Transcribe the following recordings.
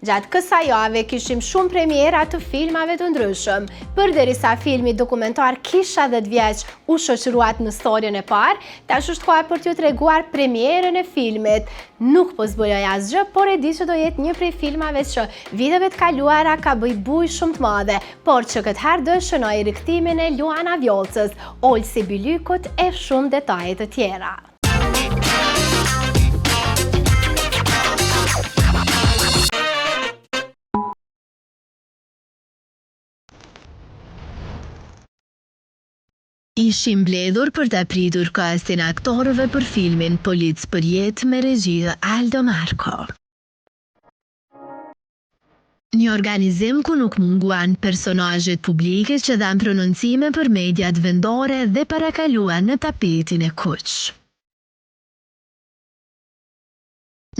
Gjatë kësaj jave kishim shumë premiera të filmave të ndryshëm. Përderisa filmi dokumentar Kisha 10 vjeç u shoqëruat në storjen e parë, tash është koha për t'ju treguar premierën e filmit. Nuk po zbuloj asgjë, por e di që do jetë një prej filmave që viteve të kaluara ka bëj buj shumë të madhe, por që këtë herë do shënoj riktimin e Luana Vjollcës, Olsi Bylykut e shumë detaje të tjera. Ishim mbledhur për të pritur kastin e aktorëve për filmin Policë për jetë me regji të Aldo Marko. Një organizim ku nuk munguan personazhet publike që dhanë prononcime për mediat vendore dhe parakaluan në tapetin e kuq.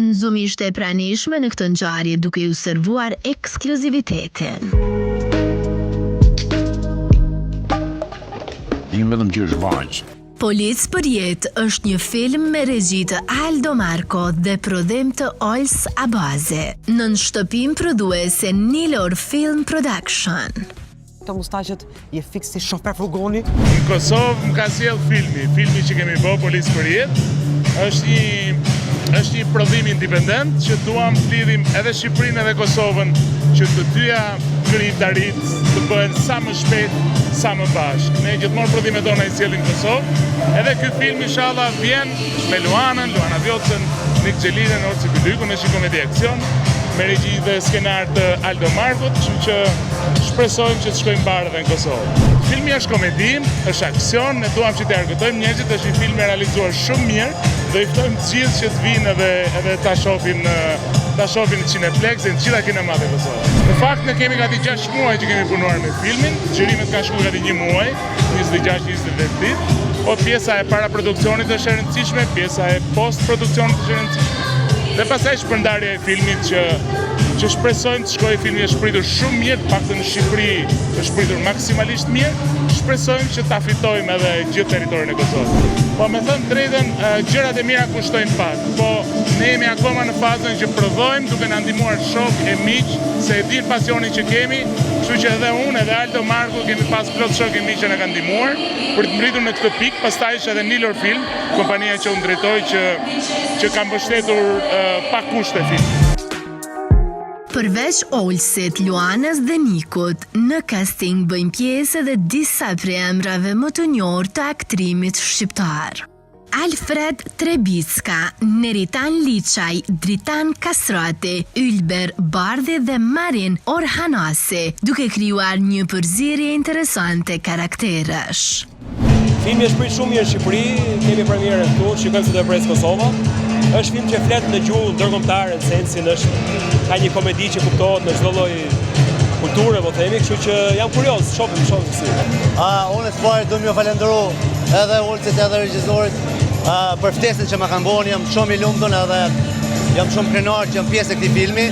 Nzum ishte e pranishme në këtë ngjarje duke ju servuar ekskluzivitetin. Policë për jetë është një film me regji të Aldo Marko dhe prodhim të Ols Abaze, nën shtëpim prodhuese Nilor Film Production. Këto mustaqet je fiksi shofer furgoni. Në Kosovë më ka sjell filmi që kemi bërë Policë për jetë, është një prodhim independent që duam të lidhim edhe Shqipërinë edhe Kosovën, që të dyja krijtarit të bëhen sa më shpejt, sa më bashkë. Ne gjithmonë prodhimet tona i sjellim në Kosovë, edhe ky film inshallah vjen me Luana Vjollcën, Nik Xhelinen, Olsi Bylykun, me komedi aksion, me regji dhe skenar të Aldo Markut, kështu që shpresojmë që të shkojmë bashkë edhe në Kosovë. Filmi është komedi, është aksion, ne duam që të argëtojmë njerëzit, është një film e realizuar shumë mirë dhe i ftojmë të gjithë që të vinë edhe ta shohin në Cineplex dhe në gjitha kinemat e Kosovës. Në fakt ne kemi gati 6 muaj që kemi punuar me filmin, xhirimet kanë shkuar gati 1 muaj, 26-28 ditë, po pjesa e para produksionit është e rëndësishme, pjesa e post produksionit është e rëndësishme. Dhe pastaj shpërndarja e filmit që shpresojmë të shkojë, filmi është pritur shumë mirë, paktën në Shqipëri është pritur maksimalisht mirë, shpresojmë që ta fitojmë edhe gjithë territorin e Kosovës. Po me thënë drejtën, gjërat e mira kushtojnë pak, po ne jemi akoma në fazën që prodhojmë duke na ndihmuar shok e miq, se e din pasionin që kemi, kështu që edhe unë edhe Aldo Marku kemi pas plot shok e miq që na kanë ndihmuar për të mbritur në këtë pikë. Pastaj është edhe Nilor Film, kompania që unë drejtoj që ka mbështetur pa kushte filmin. Përveç Olsit, Luanës dhe Nikut, në casting bëjnë pjesë edhe disa prej emrave më të njohur të aktrimit shqiptar. Alfred Trebicka, Neritan Liçaj, Dritan Kasrati, Ylber Bardhi dhe Marin Orhanasi, duke krijuar një përzierje interesante karakterësh. Filmi është pritur shumë mirë në Shqipëri, kemi premierën këtu, shikojmë se do e pres Kosova. Është film që flet në gjuhë ndërkombëtare, në sensin ka një komedi që kuptohet në çdo lloj kulture, po themi, kështu që jam kurioz, shohim si. Unë së pari do m'ju falenderoj edhe Olsit edhe regjisorit për ftesën që më kanë bënë, jam shumë i lumtur edhe jam shumë krenar që jam pjesë e këtij filmi.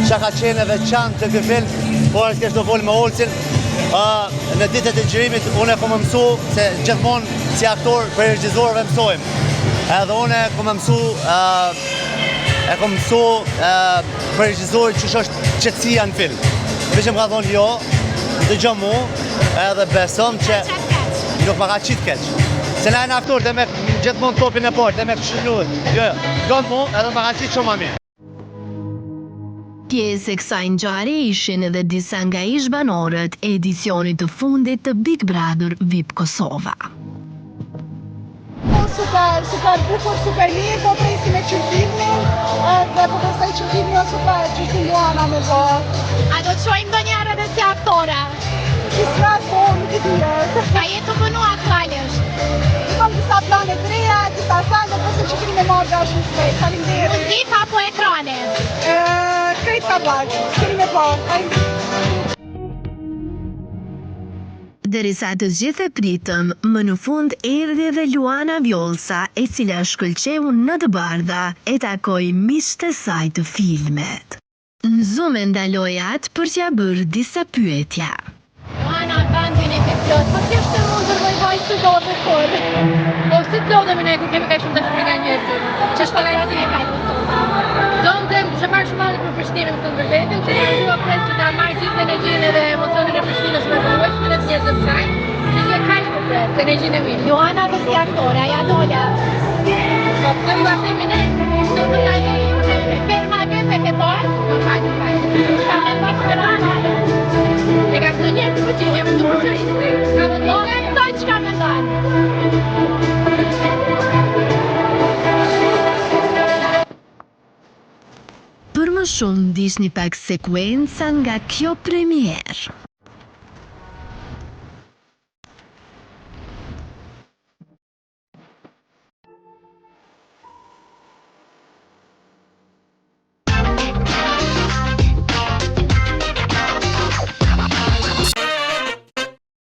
Çka ka qenë e veçantë të ky film, por s'kesh do fol me Olsin. Në ditët e xhirimit unë kam mësuar se gjithmonë si aktor për regjisorëve mësojmë. Edhe unë kam mësuar për regjisorit që është qetësia në film. Veç më ka thonë jo, dëgjoj mua, edhe besom që nuk më ka qit keq. Se na janë aktor dhe me gjithmonë topin e parë, dhe me këshilluar. Jo, gjon mua, edhe më ka qit shumë më mirë. Pjesë e kësaj ngjarje ishin edhe disa nga ish-banorët e edicionit të fundit të Big Brother VIP Kosova. Super bukur, super mirë, po presim e qërtimin, dhe po prestaj qërtimin o super qërtim Luana me bërë. A do të shojmë do njerë edhe si aktore? Qisra, po, nuk i dhjet. Ka jetë të bënu aktualisht? Kam disa planet të reja, disa sande, po se qëtimi me marrë është në shpejt, faleminderit. Muzika apo ekrane? Krejt ka bërë, qëtimi me bërë. Derisa të gjithë e pritëm, më në fund erdhi edhe Luana Vjollca, e cila shkëlqeu në të bardha, e takoi miqtë e saj të filmet. Nzume ndaloi atë për t'ia bërë disa pyetja. Luana, bandin e ke plot, po si është mundur vojvaj së do të kur? Po si të lodhemi ne ku kemi ka shumë të shumë nga njerëzit, që shpagajati e ka. Do në të që marrë shumë për përshtimin të vërtetë, të msaj, e ka një përpret, të regjin e mirë. Joana do si aktore, aja doja. Po të më atemi ne, të të ka një ferma e bete ke tojë, në fajnë, Ka me të të rana. E ka të një të që një më të përkërisë. Ka me të një të që ka me dojnë. Për më shumë ndiqni pak sekuenca nga kjo premier.